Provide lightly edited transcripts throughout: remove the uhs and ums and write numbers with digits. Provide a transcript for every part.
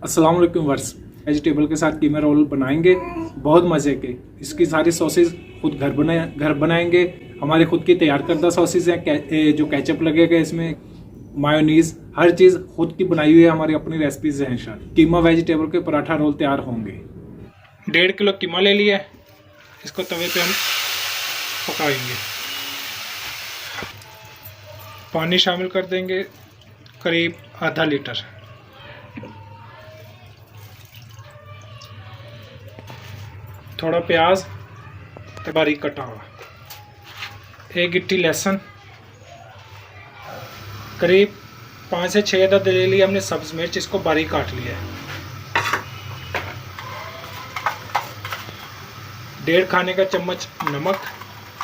अस्सलाम वालेकुम verse. Vegetable के साथ कीमा रोल बनाएंगे, बहुत मज़े के। इसकी सारी सॉसेज खुद घर बनाएंगे। हमारे खुद की तैयार करदा सॉसेज हैं, जो केचप लगेगा इसमें, मायोनीज, हर चीज़ खुद की बनाई हुई है, हमारी अपनी रेसिपीज हैं। इंशाल्लाह कीमा वेजिटेबल के पराठा रोल तैयार होंगे। 1.5 किलो कीमा ले लिया, इसको तवे पे हम पकाएंगे। पानी शामिल कर देंगे करीब आधा लीटर। थोड़ा प्याज बारीक कटा हुआ, 1 गिट्टी लहसुन, करीब 5 से 6 अदद ले लिया हमने सब्ज़ मिर्च, इसको बारीक काट लिया है। 1.5 खाने का चम्मच नमक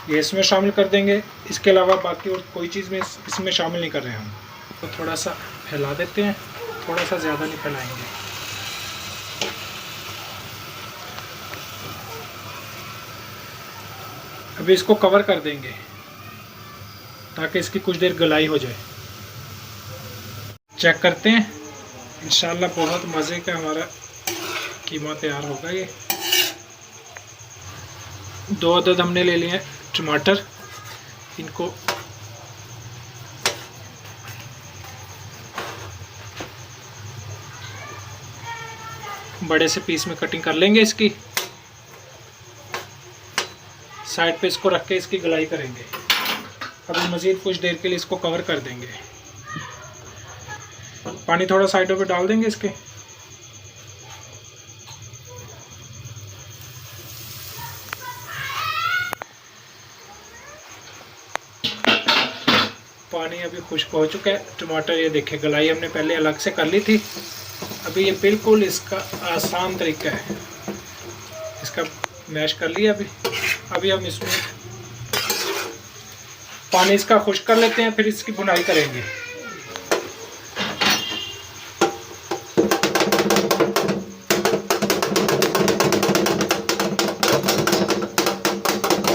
ये इसमें शामिल कर देंगे। इसके अलावा बाकी और कोई चीज़ में इसमें शामिल नहीं कर रहे हैं हम। तो थोड़ा सा फैला देते हैं, थोड़ा सा ज़्यादा नहीं फैलाएंगे। अभी इसको कवर कर देंगे ताकि इसकी कुछ देर गलाई हो जाए। चेक करते हैं, इंशाल्लाह बहुत मज़े का हमारा कीमा तैयार होगा। ये 2 अदद हमने ले लिए टमाटर, इनको बड़े से पीस में कटिंग कर लेंगे। इसकी साइड पे इसको रख के इसकी गलाई करेंगे। अभी मज़ीद कुछ देर के लिए इसको कवर कर देंगे। पानी थोड़ा साइडों पे डाल देंगे इसके। पानी अभी खुश्क हो चुका है। टमाटर ये देखें, गलाई हमने पहले अलग से कर ली थी। अभी ये बिल्कुल इसका आसान तरीका है, इसका मैश कर लिया। अभी हम इसमें पानी इसका खुश्क कर लेते हैं, फिर इसकी भुनाई करेंगे। इस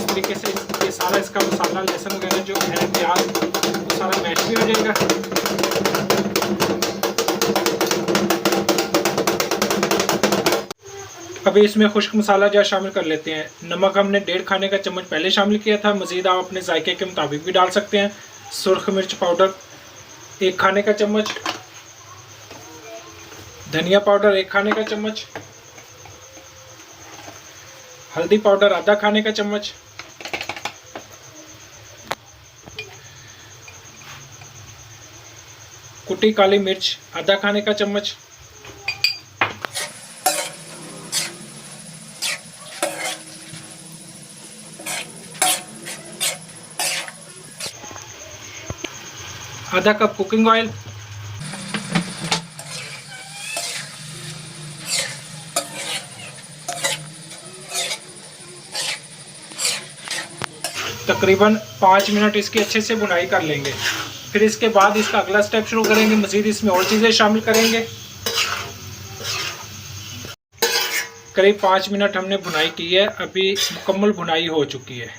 तरीके से ये सारा इसका मसाला, लहसुन वगैरह जो है, प्याज, वो सारा मैश भी हो जाएगा। अभी इसमें खुश्क मसाला जो शामिल कर लेते हैं। नमक हमने 1.5 खाने का चम्मच पहले शामिल किया था, मज़ीद आप अपने जायके के मुताबिक भी डाल सकते हैं। सुर्ख मिर्च पाउडर 1 खाने का चम्मच, धनिया पाउडर 1 खाने का चम्मच, हल्दी पाउडर आधा खाने का चम्मच, कुटी काली मिर्च आधा खाने का चम्मच, आधा कप कुकिंग ऑयल, तकरीबन 5 मिनट इसकी अच्छे से भुनाई कर लेंगे। फिर इसके बाद इसका अगला स्टेप शुरू करेंगे। मज़ीद इसमें और चीज़ें शामिल करेंगे। करीब 5 मिनट हमने भुनाई की है, अभी मुकम्मल भुनाई हो चुकी है।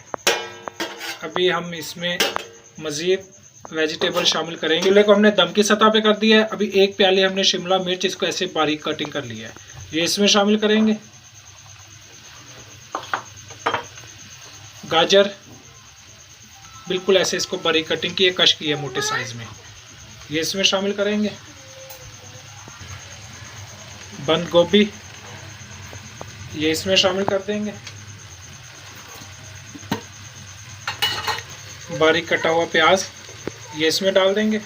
अभी हम इसमें मज़ीद वेजिटेबल शामिल करेंगे। चूल्हे को हमने दम की सतह पे कर दिया है। अभी 1 प्याली हमने शिमला मिर्च, इसको ऐसे बारीक कटिंग कर लिया है, ये इसमें शामिल करेंगे। गाजर बिल्कुल ऐसे इसको बारीक कटिंग की है, कश की है मोटे साइज में, ये इसमें शामिल करेंगे। बंद गोभी ये इसमें शामिल कर देंगे। बारीक कटा हुआ प्याज ये इसमें डाल देंगे।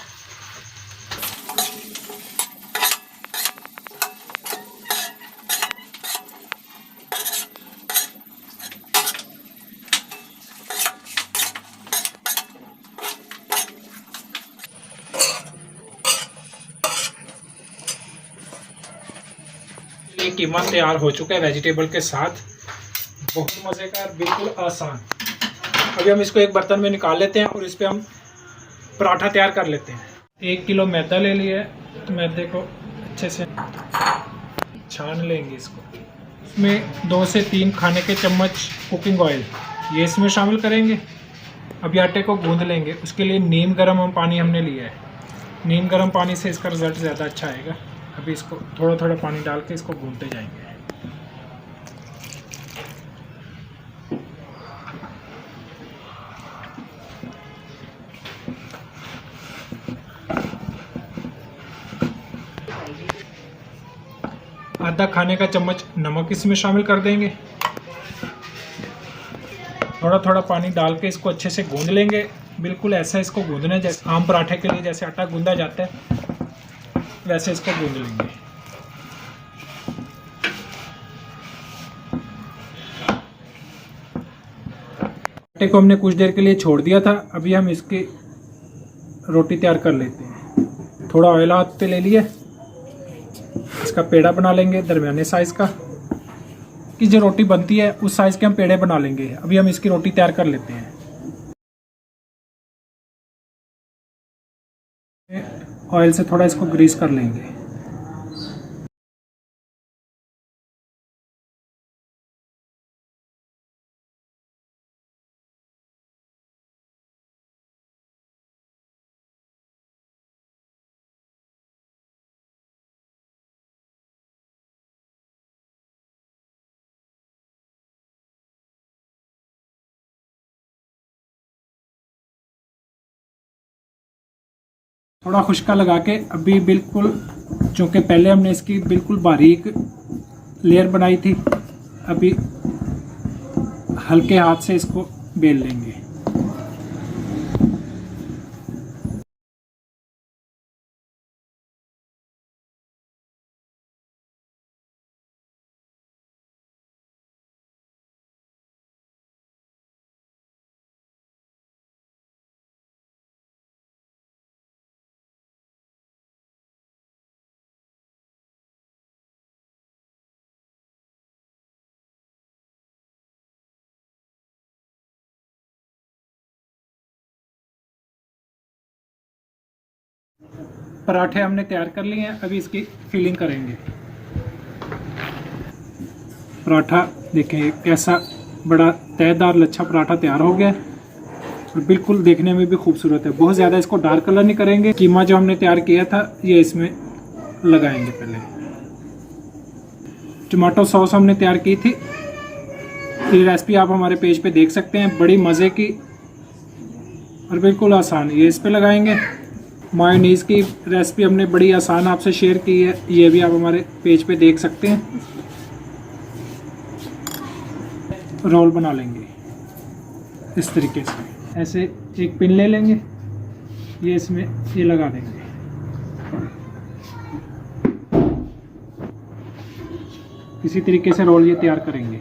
ये कीमा तैयार हो चुका है वेजिटेबल के साथ, बहुत मज़े का, बिल्कुल आसान। अभी हम इसको एक बर्तन में निकाल लेते हैं और इस पे हम पराठा तैयार कर लेते हैं। 1 किलो मैदा ले लिया है, मैदे को अच्छे से छान लेंगे। इसमें 2 से 3 खाने के चम्मच कुकिंग ऑयल ये इसमें शामिल करेंगे। अभी आटे को गूंद लेंगे। उसके लिए नीम गर्म पानी हमने लिया है। नीम गर्म पानी से इसका रिज़ल्ट ज़्यादा अच्छा आएगा। अभी इसको थोड़ा थोड़ा पानी डाल के इसको भूनते जाएंगे। आधा खाने का चम्मच नमक इसमें शामिल कर देंगे। थोड़ा थोड़ा पानी डाल के इसको अच्छे से गूंद लेंगे। बिल्कुल ऐसा इसको गूंदना है जैसे आम पराठे के लिए जैसे आटा गूंदा जाता है, वैसे इसको गूंद लेंगे। आटे को हमने कुछ देर के लिए छोड़ दिया था। अभी हम इसकी रोटी तैयार कर लेते हैं। थोड़ा ऑयल हाथ पे ले लिया, इसका पेड़ा बना लेंगे दरमियाने साइज का। कि जो रोटी बनती है उस साइज के हम पेड़े बना लेंगे। अभी हम इसकी रोटी तैयार कर लेते हैं। ऑयल से थोड़ा इसको ग्रीस कर लेंगे। थोड़ा खुश्का लगा के अभी बिल्कुल, चूँकि पहले हमने इसकी बिल्कुल बारीक लेयर बनाई थी, अभी हल्के हाथ से इसको बेल लेंगे। पराठे हमने तैयार कर लिए हैं। अभी इसकी फिलिंग करेंगे। पराठा देखें कैसा बड़ा तयदार लच्छा पराठा तैयार हो गया और बिल्कुल देखने में भी खूबसूरत है। बहुत ज़्यादा इसको डार्क कलर नहीं करेंगे। कीमा जो हमने तैयार किया था ये इसमें लगाएंगे। पहले टमाटो सॉस हमने तैयार की थी। ये रेसिपी आप हमारे पेज पे देख सकते हैं, बड़ी मज़े की और बिल्कुल आसान। ये इस पे लगाएंगे। मायोनीज़ की रेसिपी हमने बड़ी आसान आपसे शेयर की है, ये भी आप हमारे पेज पे देख सकते हैं। रोल बना लेंगे इस तरीके से। ऐसे एक पिन ले लेंगे, ये इसमें ये लगा देंगे। इसी तरीके से रोल ये तैयार करेंगे।